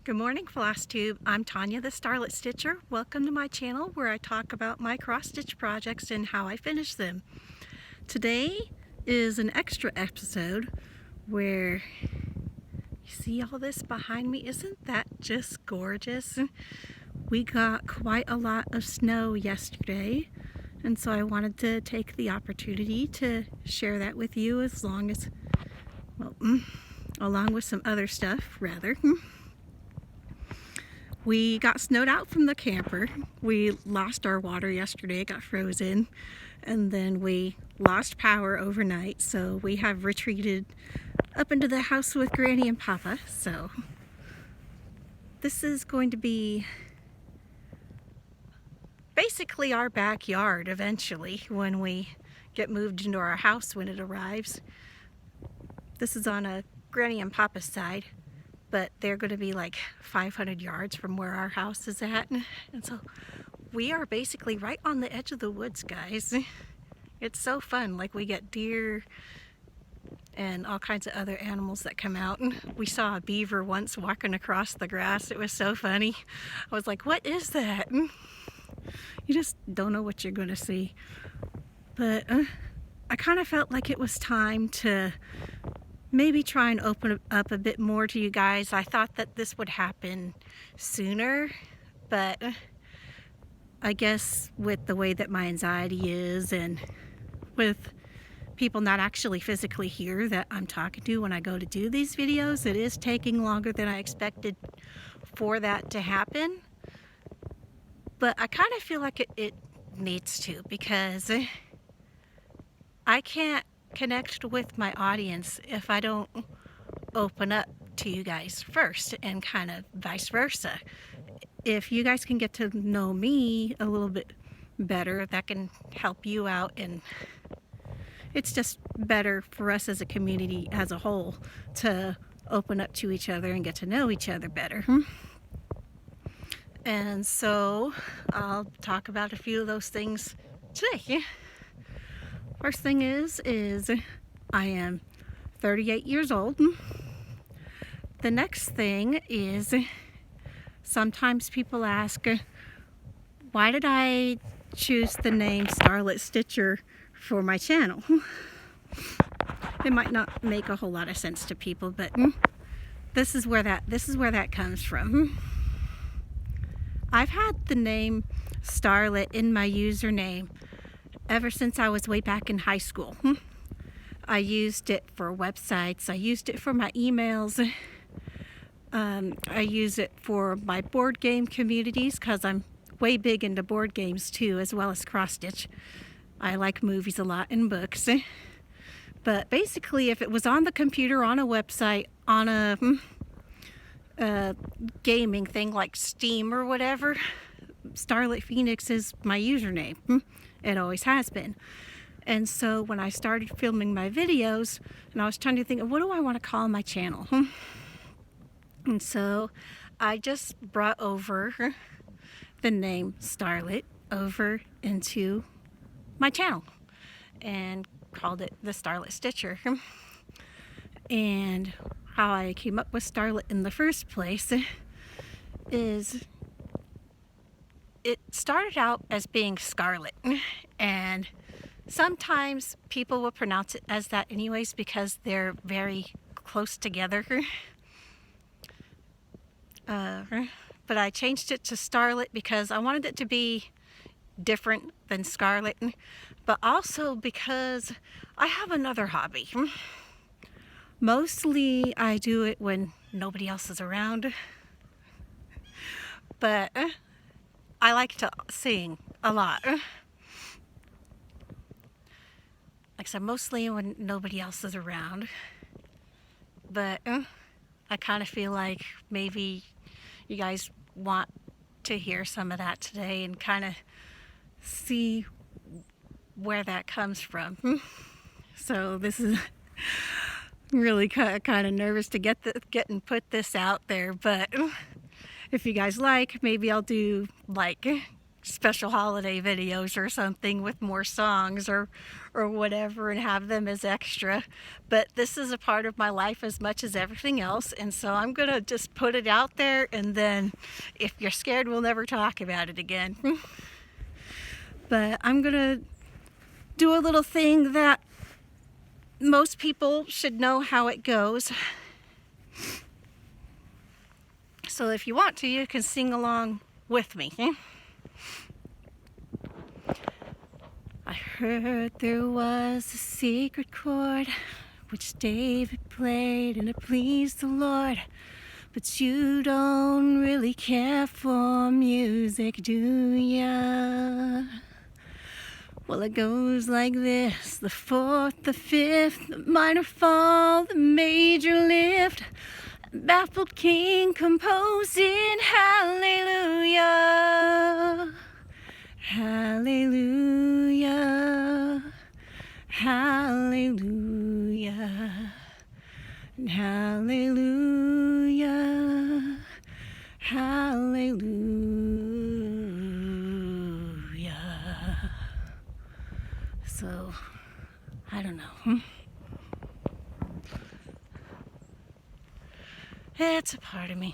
Good morning, Flosstube. I'm Tanya the Starlet Stitcher. Welcome to my channel where I talk about my cross-stitch projects and how I finish them. Today is an extra episode where you see all this behind me. Isn't that just gorgeous? We got quite a lot of snow yesterday, and so I wanted to take the opportunity to share that with you along with some other stuff, rather. We got snowed out from the camper. We lost our water yesterday, it got frozen, and then we lost power overnight, so we have retreated up into the house with Granny and Papa. So this is going to be basically our backyard eventually when we get moved into our house when it arrives. This is on a Granny and Papa's side, but they're going to be like 500 yards from where our house is at. And so we are basically right on the edge of the woods, guys. It's so fun. Like, we get deer and all kinds of other animals that come out. And we saw a beaver once walking across the grass. It was so funny. I was like, what is that? You just don't know what you're going to see. But I kind of felt like it was time to maybe try and open up a bit more to you guys. I thought that this would happen sooner, but I guess with the way that my anxiety is and with people not actually physically here that I'm talking to when I go to do these videos, it is taking longer than I expected for that to happen. But I kind of feel like it needs to, because I can't connect with my audience if I don't open up to you guys first, and kind of vice versa. If you guys can get to know me a little bit better, that can help you out, and it's just better for us as a community as a whole to open up to each other and get to know each other better. And so I'll talk about a few of those things today. First thing is I am 38 years old. The next thing is, sometimes people ask, why did I choose the name Starlet Stitcher for my channel? It might not make a whole lot of sense to people, but this is where that comes from. I've had the name Starlet in my username ever since I was way back in high school. I used it for websites, I used it for my emails, I use it for my board game communities, because I'm way big into board games too, as well as cross-stitch. I like movies a lot and books. But basically, if it was on the computer, on a website, on a gaming thing like Steam or whatever, Starlet Phoenix is my username. It always has been. And so when I started filming my videos, and I was trying to think, what do I want to call my channel? And so I just brought over the name Starlet over into my channel and called it the Starlet Stitcher. And how I came up with Starlet in the first place is, it started out as being Scarlet, and sometimes people will pronounce it as that anyways because they're very close together. But I changed it to Starlet because I wanted it to be different than Scarlet, but also because I have another hobby. Mostly I do it when nobody else is around, but I like to sing a lot. Like I said, mostly when nobody else is around. But I kind of feel like maybe you guys want to hear some of that today and kind of see where that comes from. So this is really kind of nervous to get and put this out there, but if you guys like, maybe I'll do like special holiday videos or something with more songs or whatever and have them as extra. But this is a part of my life as much as everything else, and so I'm gonna just put it out there, and then if you're scared, we'll never talk about it again. But I'm gonna do a little thing that most people should know how it goes. So if you want to, you can sing along with me. I heard there was a secret chord which David played and it pleased the Lord. But you don't really care for music, do ya? Well, it goes like this: the fourth, the fifth, the minor fall, the major lift. Baffled king composing hallelujah, hallelujah, hallelujah, hallelujah, hallelujah. So, I don't know. It's a part of me.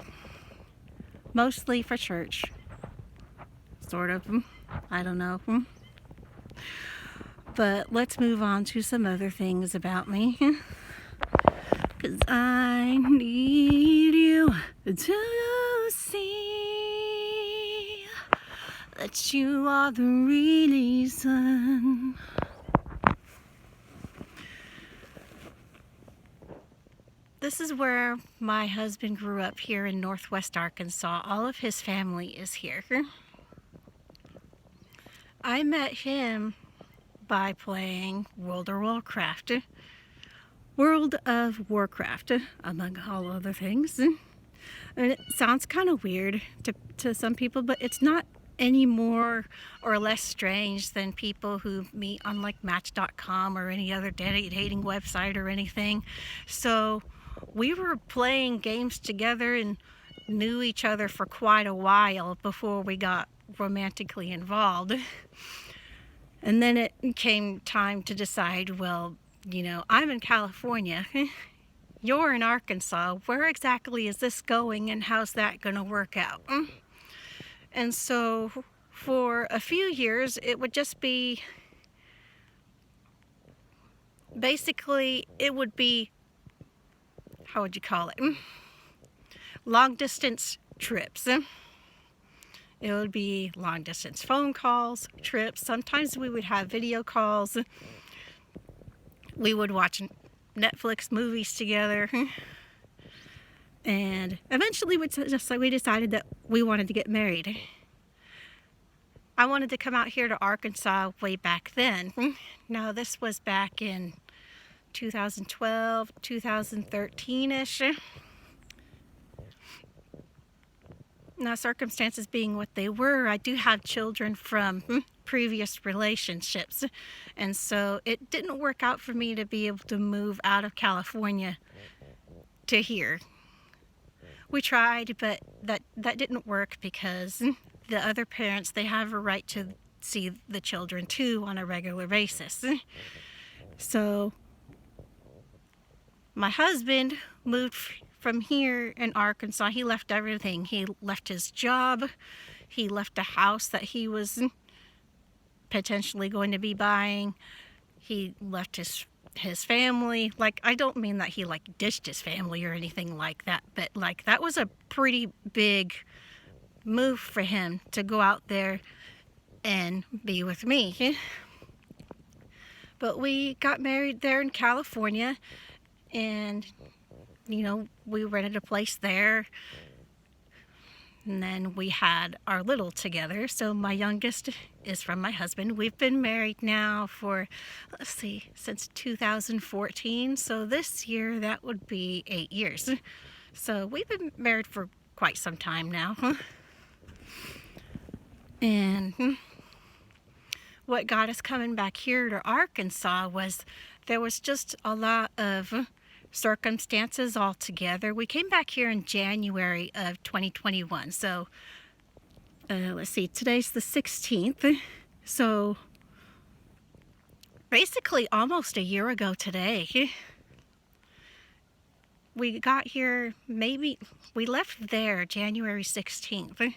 Mostly for church. Sort of. I don't know. But let's move on to some other things about me. 'Cause I need you to see that you are the reason. This is where my husband grew up, here in Northwest Arkansas. All of his family is here. I met him by playing World of Warcraft, among all other things. And it sounds kind of weird to some people, but it's not any more or less strange than people who meet on like Match.com or any other dating website or anything. So we were playing games together and knew each other for quite a while before we got romantically involved. And then it came time to decide, well, you know, I'm in California, you're in Arkansas, where exactly is this going and how's that going to work out? And so for a few years it would just be, basically it would be, how would you call it? Long distance trips. It would be long distance phone calls, trips. Sometimes we would have video calls. We would watch Netflix movies together. And eventually we decided that we wanted to get married. I wanted to come out here to Arkansas way back then. Now this was back in 2012, 2013-ish. Now, circumstances being what they were, I do have children from previous relationships, and so it didn't work out for me to be able to move out of California to here. We tried, but that didn't work because the other parents, they have a right to see the children too on a regular basis. So my husband moved from here in Arkansas. He left everything. He left his job. He left a house that he was potentially going to be buying. He left his family. Like, I don't mean that he like ditched his family or anything like that, but like that was a pretty big move for him to go out there and be with me. But we got married there in California, and you know, we rented a place there, and then we had our little together. So my youngest is from my husband. We've been married now for, let's see, since 2014. So this year that would be 8 years. So we've been married for quite some time now. And what got us coming back here to Arkansas was there was just a lot of circumstances altogether. We came back here in January of 2021, so let's see, today's the 16th. So basically almost a year ago today. We got here, maybe, we left there January 16th,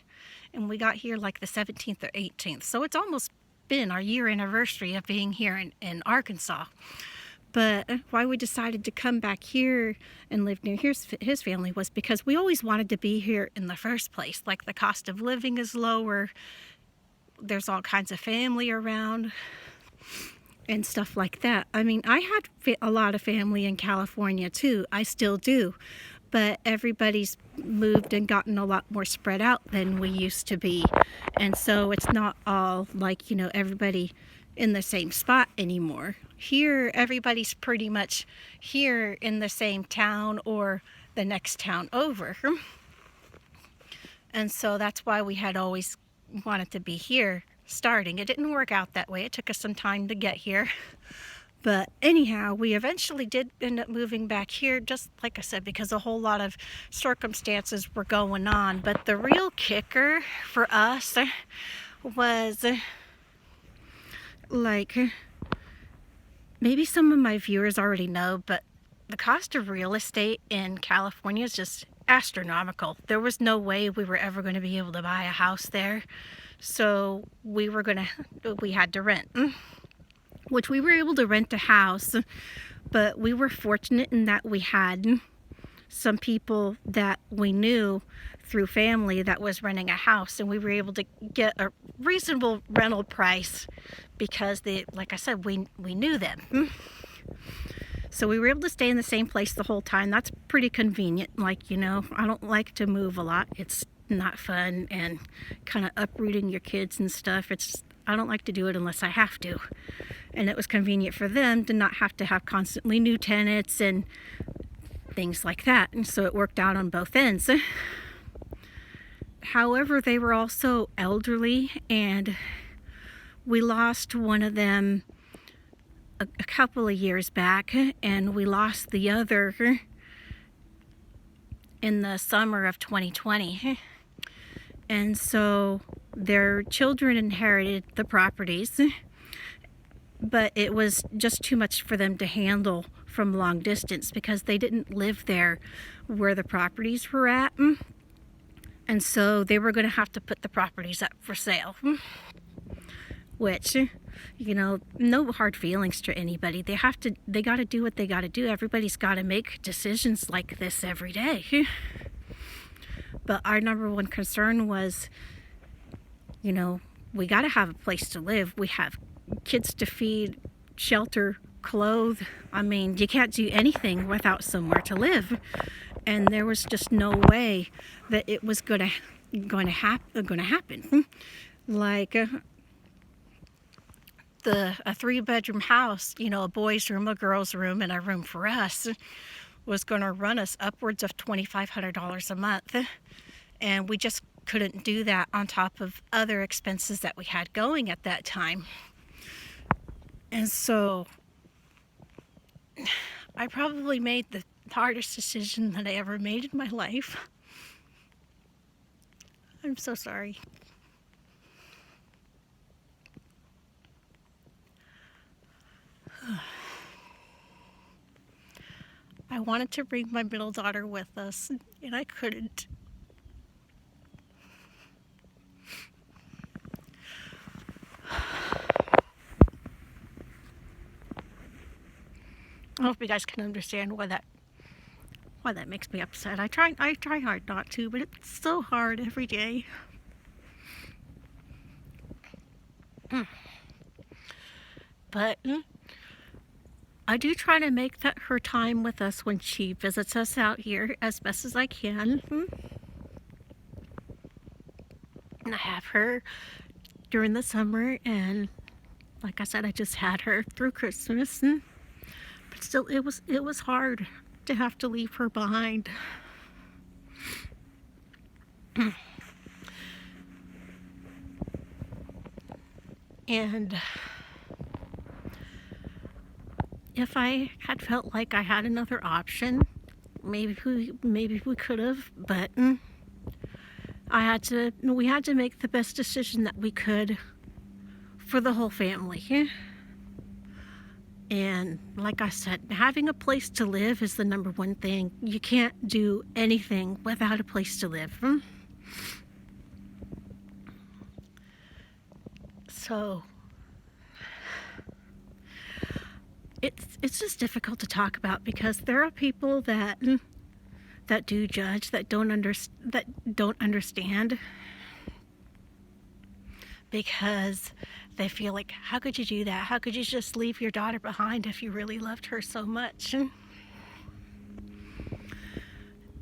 and we got here like the 17th or 18th. So it's almost been our year anniversary of being here in Arkansas. But why we decided to come back here and live near his family was because we always wanted to be here in the first place. Like, the cost of living is lower, there's all kinds of family around and stuff like that. I mean, I had a lot of family in California too. I still do. But everybody's moved and gotten a lot more spread out than we used to be. And so it's not all like, you know, everybody in the same spot anymore. Here, everybody's pretty much here in the same town or the next town over. And so that's why we had always wanted to be here starting. It didn't work out that way. It took us some time to get here. But anyhow, we eventually did end up moving back here, just like I said, because a whole lot of circumstances were going on. But the real kicker for us was, like, maybe some of my viewers already know, but the cost of real estate in California is just astronomical. There was no way we were ever going to be able to buy a house there. So we had to rent, which we were able to rent a house, but we were fortunate in that we had some people that we knew through family that was renting a house, and we were able to get a reasonable rental price because like I said, we knew them. So we were able to stay in the same place the whole time. That's pretty convenient. Like, you know, I don't like to move a lot. It's not fun, and kind of uprooting your kids and stuff. I don't like to do it unless I have to. And it was convenient for them to not have to have constantly new tenants and things like that. And so it worked out on both ends. However, they were also elderly, and we lost one of them a couple of years back, and we lost the other in the summer of 2020. And so their children inherited the properties, but it was just too much for them to handle from long distance because they didn't live there where the properties were at. And so they were going to have to put the properties up for sale, which, you know, no hard feelings to anybody. They got to do what they got to do. Everybody's got to make decisions like this every day. But our number one concern was, you know, we got to have a place to live. We have kids to feed, shelter, clothe. I mean, you can't do anything without somewhere to live. And there was just no way that it was going to happen. Like a 3-bedroom house, you know, a boys' room, a girls' room, and a room for us, was going to run us upwards of $2,500 a month. And we just couldn't do that on top of other expenses that we had going at that time. And so I probably made the hardest decision that I ever made in my life. I'm so sorry. I wanted to bring my middle daughter with us, and I couldn't. I hope you guys can understand why that makes me upset. I try hard not to, but it's so hard every day. But I do try to make that her time with us when she visits us out here as best as I can. And I have her during the summer, and like I said, I just had her through Christmas. But still, it was hard to have to leave her behind. And if I had felt like I had another option, maybe we could have, but we had to make the best decision that we could for the whole family. And like I said, having a place to live is the number one thing. You can't do anything without a place to live. So it's just difficult to talk about because there are people that do judge, that don't understand, because they feel like, how could you do that? How could you just leave your daughter behind if you really loved her so much?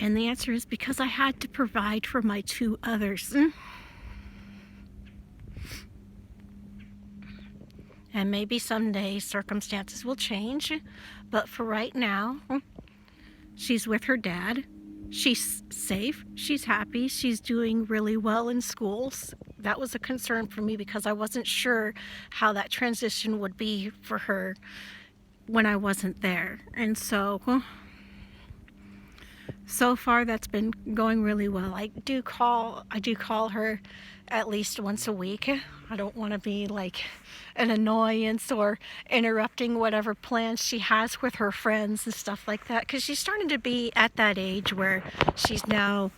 And the answer is because I had to provide for my two others. And maybe someday circumstances will change, but for right now, she's with her dad. She's safe, she's happy, she's doing really well in schools. That was a concern for me because I wasn't sure how that transition would be for her when I wasn't there. And so far that's been going really well. I do call her at least once a week. I don't want to be like an annoyance or interrupting whatever plans she has with her friends and stuff like that, because she's starting to be at that age where she's now,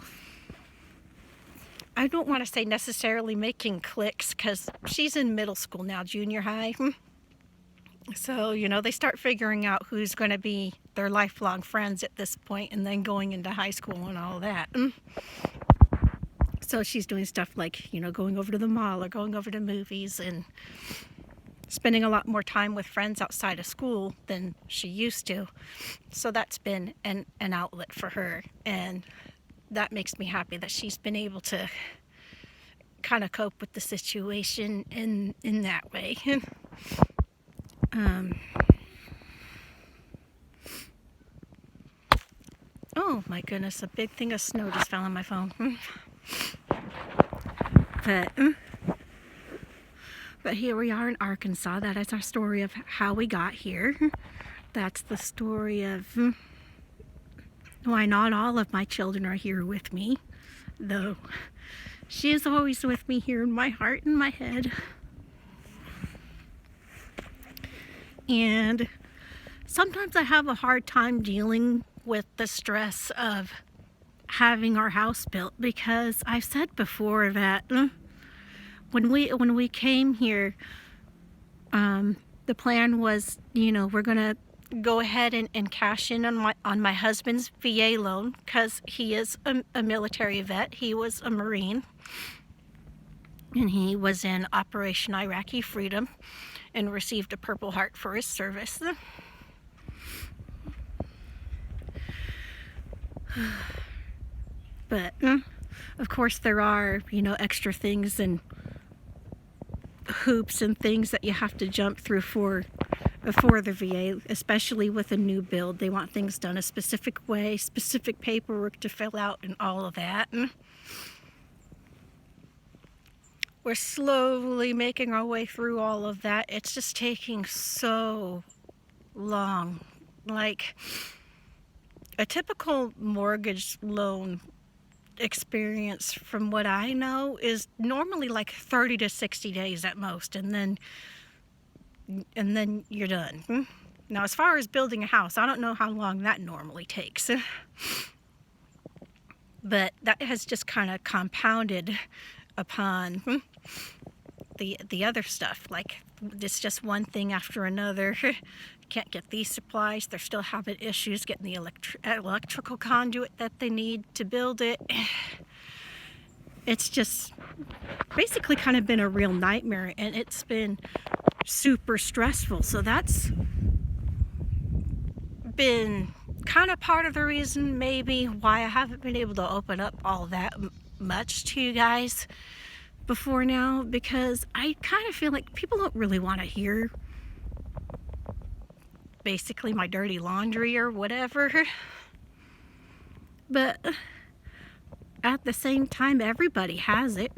I don't want to say necessarily making cliques, because she's in middle school now, junior high. So, you know, they start figuring out who's going to be their lifelong friends at this point, and then going into high school and all that. So she's doing stuff like, you know, going over to the mall or going over to movies and spending a lot more time with friends outside of school than she used to. So that's been an outlet for her, and that makes me happy that she's been able to kind of cope with the situation in that way. Oh my goodness, a big thing of snow just fell on my phone. But here we are in Arkansas. That is our story of how we got here. That's the story of why not all of my children are here with me, though she is always with me here in my heart and my head. And sometimes I have a hard time dealing with the stress of having our house built, because I've said before that when we came here, the plan was, you know, we're gonna go ahead and cash in on my husband's VA loan, because he is a military vet. He was a Marine, and he was in Operation Iraqi Freedom and received a Purple Heart for his service. But of course there are, you know, extra things and hoops and things that you have to jump through for the VA, especially with a new build. They want things done a specific way, specific paperwork to fill out and all of that. And we're slowly making our way through all of that. It's just taking so long. Like, a typical mortgage loan experience, from what I know, is normally like 30 to 60 days at most, and then you're done. Now, as far as building a house, I don't know how long that normally takes. But that has just kind of compounded upon the other stuff. Like, it's just one thing after another. Can't get these supplies. They're still having issues getting the electrical conduit that they need to build it. It's just basically kind of been a real nightmare, and it's been super stressful. So that's been kind of part of the reason maybe why I haven't been able to open up all that much to you guys before now, because I kind of feel like people don't really want to hear basically my dirty laundry or whatever. But at the same time, everybody has it.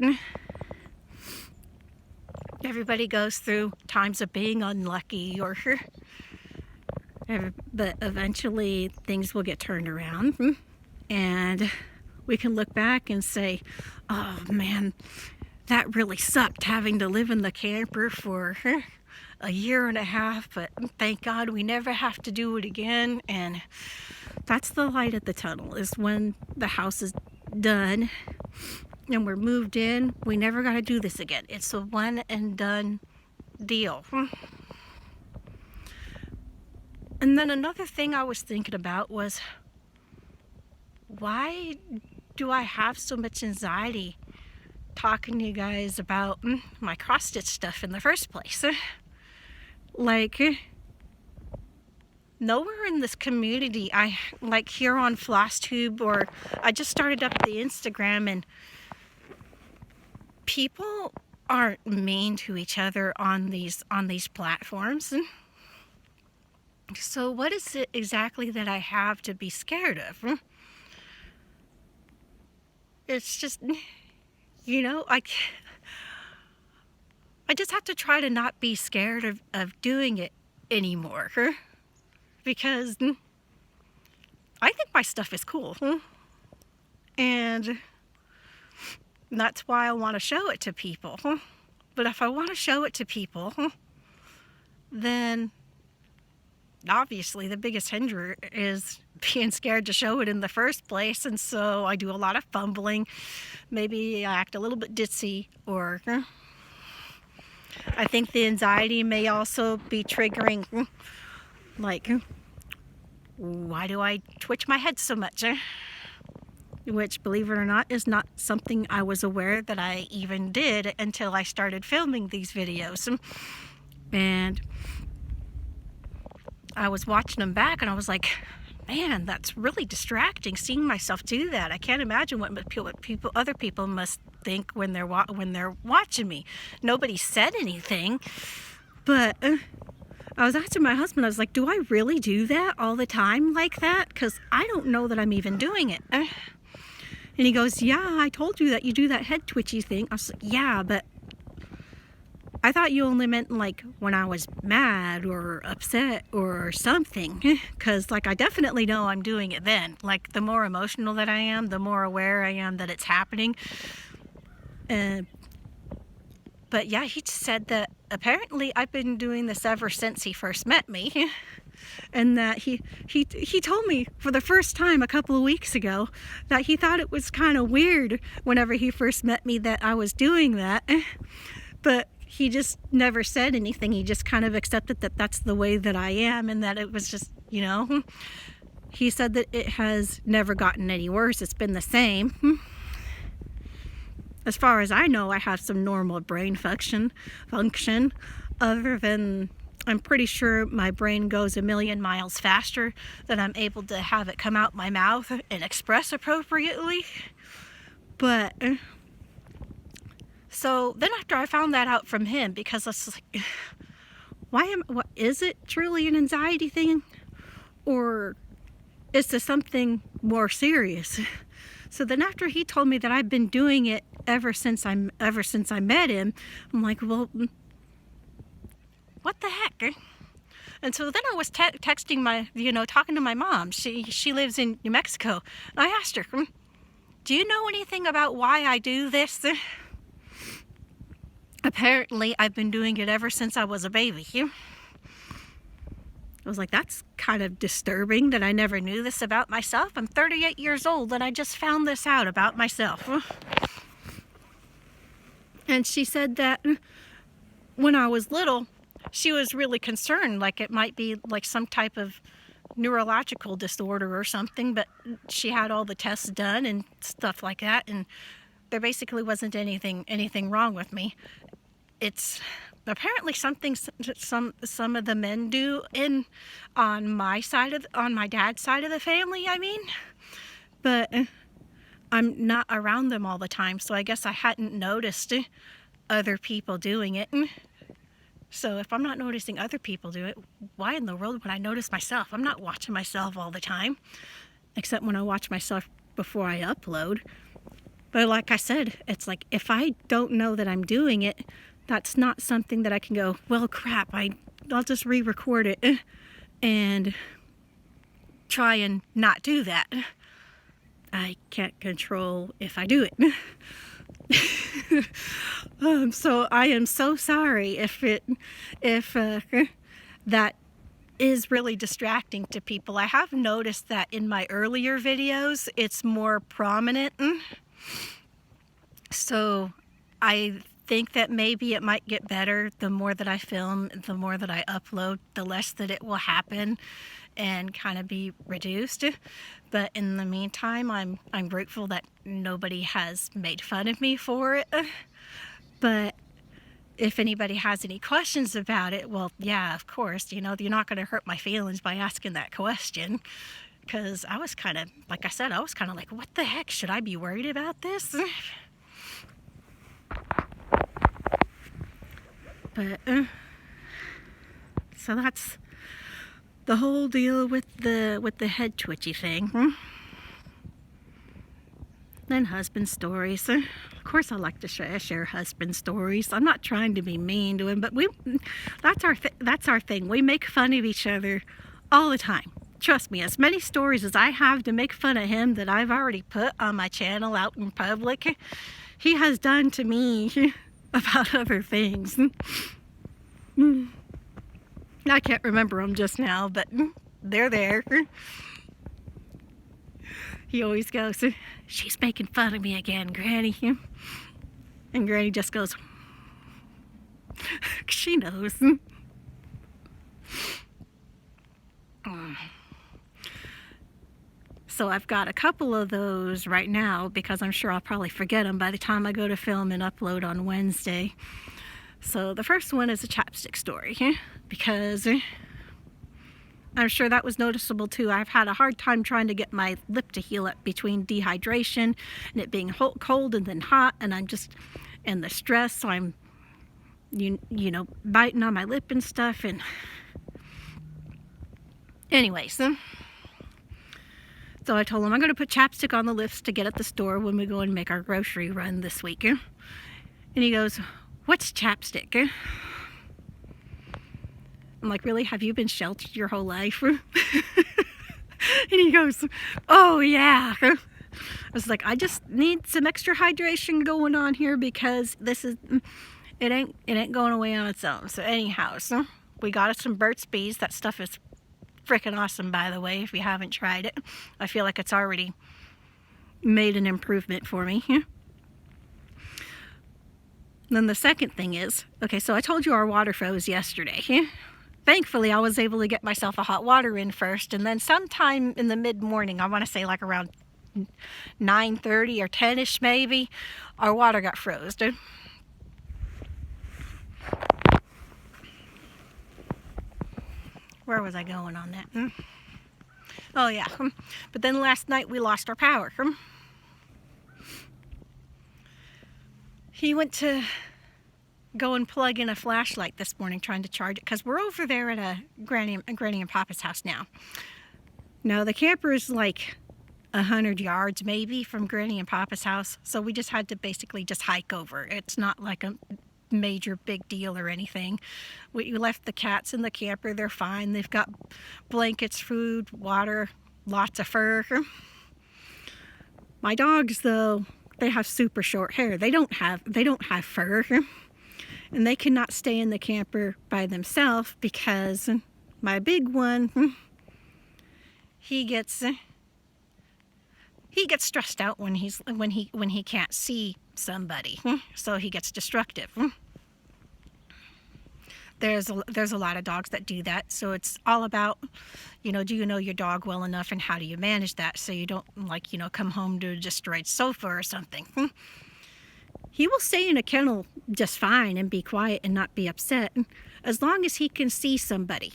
Everybody goes through times of being unlucky, but eventually things will get turned around, and we can look back and say, oh man, that really sucked having to live in the camper for a year and a half, but thank God we never have to do it again. And that's the light at the tunnel, is when the house is done and we're moved in, we never got to do this again. It's a one and done deal. And then another thing I was thinking about was, why do I have so much anxiety talking to you guys about my cross-stitch stuff in the first place? Like, nowhere in this community, like here on Flosstube, or I just started up the Instagram, and people aren't mean to each other on these platforms. So what is it exactly that I have to be scared of? It's just, you know, I just have to try to not be scared of doing it anymore, because I think my stuff is cool, and that's why I want to show it to people. But if I want to show it to people, then obviously the biggest hindrance is being scared to show it in the first place, and so I do a lot of fumbling. Maybe I act a little bit ditzy, or I think the anxiety may also be triggering, like, why do I twitch my head so much? Which, believe it or not, is not something I was aware that I even did until I started filming these videos. And I was watching them back, and I was like, man, that's really distracting, seeing myself do that. I can't imagine what other people must think when they're watching me. Nobody said anything, but I was asking my husband, I was like, do I really do that all the time like that? Because I don't know that I'm even doing it. And he goes, yeah, I told you that you do that head twitchy thing. I was like, yeah, but I thought you only meant like when I was mad or upset or something, because like I definitely know I'm doing it then. Like the more emotional that I am, the more aware I am that it's happening. But yeah, he said that apparently I've been doing this ever since he first met me, and that he told me for the first time a couple of weeks ago that he thought it was kind of weird whenever he first met me that I was doing that, but he just never said anything. He just kind of accepted that that's the way that I am, and that it was just, you know, he said that it has never gotten any worse. It's been the same. As far as I know, I have some normal brain function, other than I'm pretty sure my brain goes 1,000,000 miles faster, that I'm able to have it come out my mouth and express appropriately. But so then after I found that out from him, because I was like, what is it truly an anxiety thing, or is this something more serious? So then after he told me that I've been doing it ever since I met him, I'm like, well, what the heck? And so then I was texting talking to my mom. She lives in New Mexico. And I asked her, do you know anything about why I do this? Apparently, I've been doing it ever since I was a baby. I was like, that's kind of disturbing that I never knew this about myself. I'm 38 years old and I just found this out about myself. And she said that when I was little, she was really concerned, like it might be like some type of neurological disorder or something, but she had all the tests done and stuff like that, and there basically wasn't anything wrong with me. It's apparently something some of the men do on my dad's side of the family, I mean, but I'm not around them all the time, so I guess I hadn't noticed other people doing it. So if I'm not noticing other people do it, why in the world would I notice myself? I'm not watching myself all the time, except when I watch myself before I upload. But like I said, it's like if I don't know that I'm doing it, that's not something that I can go, well, crap, I'll just re-record it and try and not do that. I can't control if I do it. So I am so sorry if that is really distracting to people. I have noticed that in my earlier videos it's more prominent, so I think that maybe it might get better. The more that I film, the more that I upload, the less that it will happen and kind of be reduced. But in the meantime, I'm grateful that nobody has made fun of me for it. But if anybody has any questions about it, well, yeah, of course, you know, you're not going to hurt my feelings by asking that question. Because I was kind of, like I said, I was kind of like, what the heck? Should I be worried about this? But, so that's the whole deal with the head twitchy thing. Then husband stories. Of course I like to share husband stories. I'm not trying to be mean to him, but that's our thing. We make fun of each other all the time. Trust me, as many stories as I have to make fun of him that I've already put on my channel out in public, he has done to me about other things. I can't remember them just now, but they're there. He always goes, she's making fun of me again, Granny. And Granny just goes, she knows. So I've got a couple of those right now because I'm sure I'll probably forget them by the time I go to film and upload on Wednesday. So the first one is a chapstick story because I'm sure that was noticeable too. I've had a hard time trying to get my lip to heal up between dehydration and it being cold and then hot, and and the stress, so I'm you know, biting on my lip and stuff. And anyways, so I told him I'm going to put chapstick on the lips to get at the store when we go and make our grocery run this week. And he goes, what's chapstick? I'm like, really? Have you been sheltered your whole life? And he goes, oh yeah. I was like, I just need some extra hydration going on here because it ain't going away on its own. So anyhow, so we got us some Burt's Bees. That stuff is freaking awesome, by the way, if you haven't tried it. I feel like it's already made an improvement for me. Then the second thing is, okay, so I told you our water froze yesterday. Thankfully, I was able to get myself a hot water in first, and then sometime in the mid-morning, I want to say like around 9:30 or 10ish maybe, our water got froze. Where was I going on that? Oh yeah, but then last night we lost our power. He went to go and plug in a flashlight this morning trying to charge it because we're over there at a Granny and Papa's house now. No, the camper is like 100 yards maybe from Granny and Papa's house, so we just had to basically just hike over. It's not like a major big deal or anything. We left the cats in the camper. They're fine. They've got blankets, food, water, lots of fur. My dogs, though, they have super short hair. They don't have fur, and they cannot stay in the camper by themselves because my big one, he gets stressed out when he can't see somebody, so he gets destructive. There's a lot of dogs that do that, so it's all about, you know, do you know your dog well enough and how do you manage that so you don't, like, you know, come home to a destroyed sofa or something. He will stay in a kennel just fine and be quiet and not be upset as long as he can see somebody.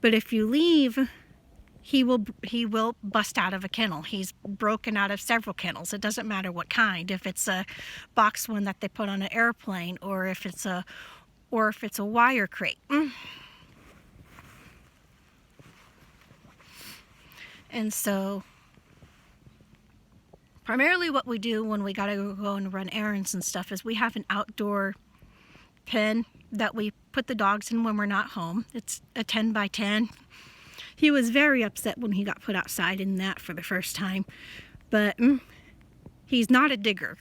But if you leave, he will bust out of a kennel. He's broken out of several kennels. It doesn't matter what kind. If it's a box one that they put on an airplane, or if it's a wire crate. And so primarily what we do when we gotta go and run errands and stuff is we have an outdoor pen that we put the dogs in when we're not home. It's a 10 by 10. He was very upset when he got put outside in that for the first time. But he's not a digger.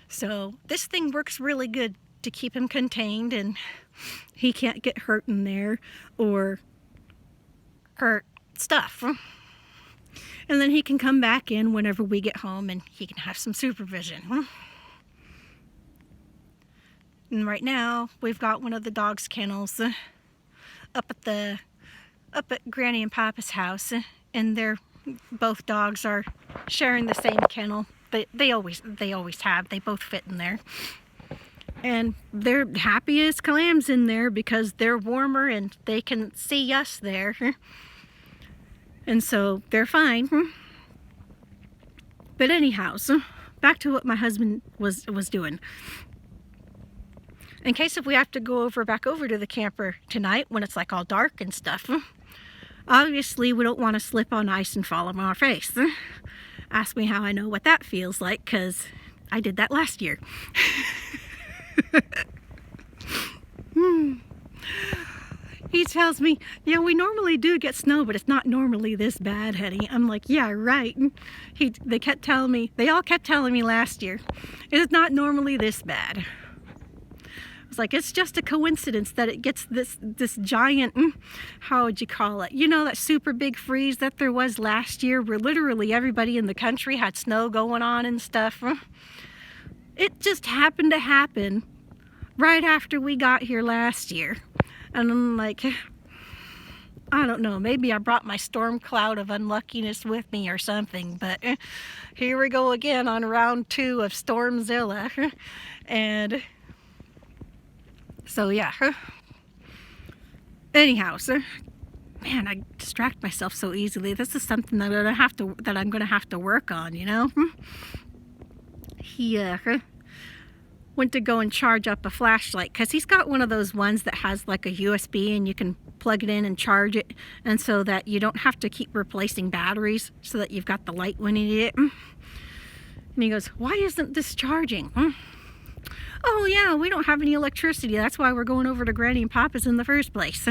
So this thing works really good to keep him contained, and he can't get hurt in there or hurt stuff. And then he can come back in whenever we get home and he can have some supervision. And right now we've got one of the dog's kennels up at Granny and Papa's house, and both dogs are sharing the same kennel. They always have. They both fit in there. And they're happy as clams in there because they're warmer and they can see us there. And so they're fine. But anyhow, so back to what my husband was doing. In case if we have to go back over to the camper tonight when it's like all dark and stuff, obviously we don't want to slip on ice and fall on our face. Ask me how I know what that feels like, because I did that last year. He tells me, yeah, we normally do get snow, but it's not normally this bad, honey. I'm like, yeah, right. They all kept telling me last year, it is not normally this bad. I was like, it's just a coincidence that it gets this giant, how would you call it? You know, that super big freeze that there was last year where literally everybody in the country had snow going on and stuff. It just happened to happen right after we got here last year. And I'm like, I don't know, maybe I brought my storm cloud of unluckiness with me or something, but here we go again on round 2 of Stormzilla. And so yeah, anyhow, so man, I distract myself so easily. This is something that I'm gonna have to work on, you know. He went to go and charge up a flashlight because he's got one of those ones that has like a USB and you can plug it in and charge it, and so that you don't have to keep replacing batteries, so that you've got the light when you need it. And he goes, why isn't this charging? Oh yeah, we don't have any electricity. That's why we're going over to Granny and Papa's in the first place.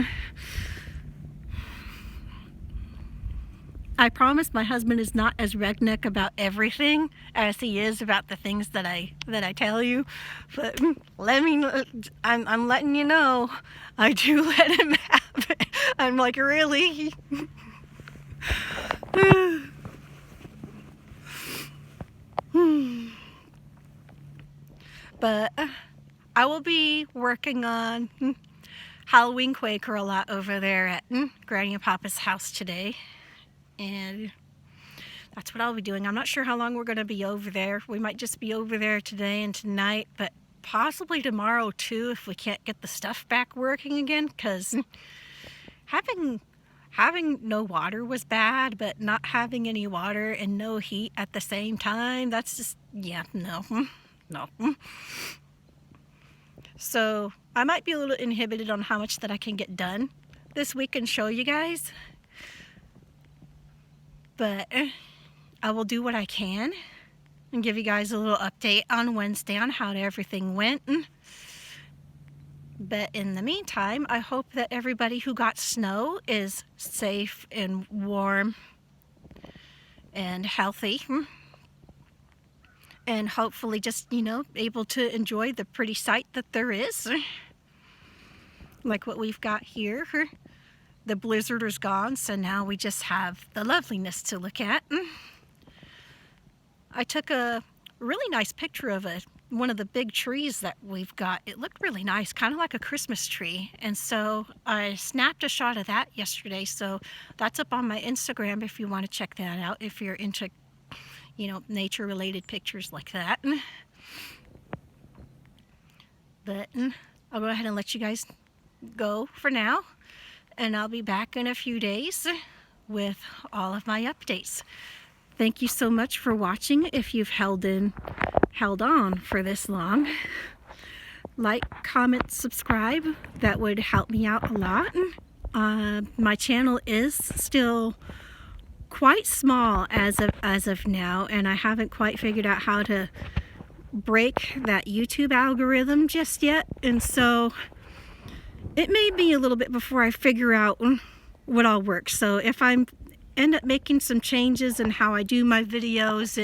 I promise my husband is not as redneck about everything as he is about the things that I tell you. But I'm letting you know, I do let him have it. I'm like, really? But I will be working on Halloween Quaker a lot over there at Granny and Papa's house today. And that's what I'll be doing. I'm not sure how long we're going to be over there. We might just be over there today and tonight, but possibly tomorrow too if we can't get the stuff back working again, because having no water was bad, but not having any water and no heat at the same time, that's just, yeah, no. So I might be a little inhibited on how much that I can get done this week and show you guys. But I will do what I can and give you guys a little update on Wednesday on how everything went. But in the meantime, I hope that everybody who got snow is safe and warm and healthy. And hopefully just, you know, able to enjoy the pretty sight that there is. Like what we've got here. The blizzard is gone, so now we just have the loveliness to look at. I took a really nice picture of one of the big trees that we've got. It looked really nice, kind of like a Christmas tree. And so I snapped a shot of that yesterday. So that's up on my Instagram if you want to check that out, if you're into, you know, nature-related pictures like that. But I'll go ahead and let you guys go for now. And I'll be back in a few days with all of my updates. Thank you so much for watching. If you've held on for this long, like, comment, subscribe. That would help me out a lot. My channel is still quite small as of now, and I haven't quite figured out how to break that YouTube algorithm just yet. And so it may be a little bit before I figure out what all works. So if I'm end up making some changes in how I do my videos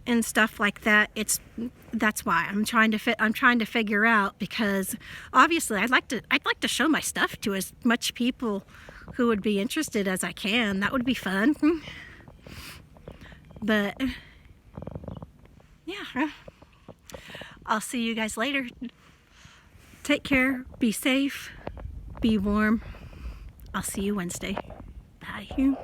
and stuff like that, that's why I'm trying to figure out, because obviously I'd like to show my stuff to as much people who would be interested as I can. That would be fun. But yeah, I'll see you guys later. Take care, be safe, be warm. I'll see you Wednesday. Bye.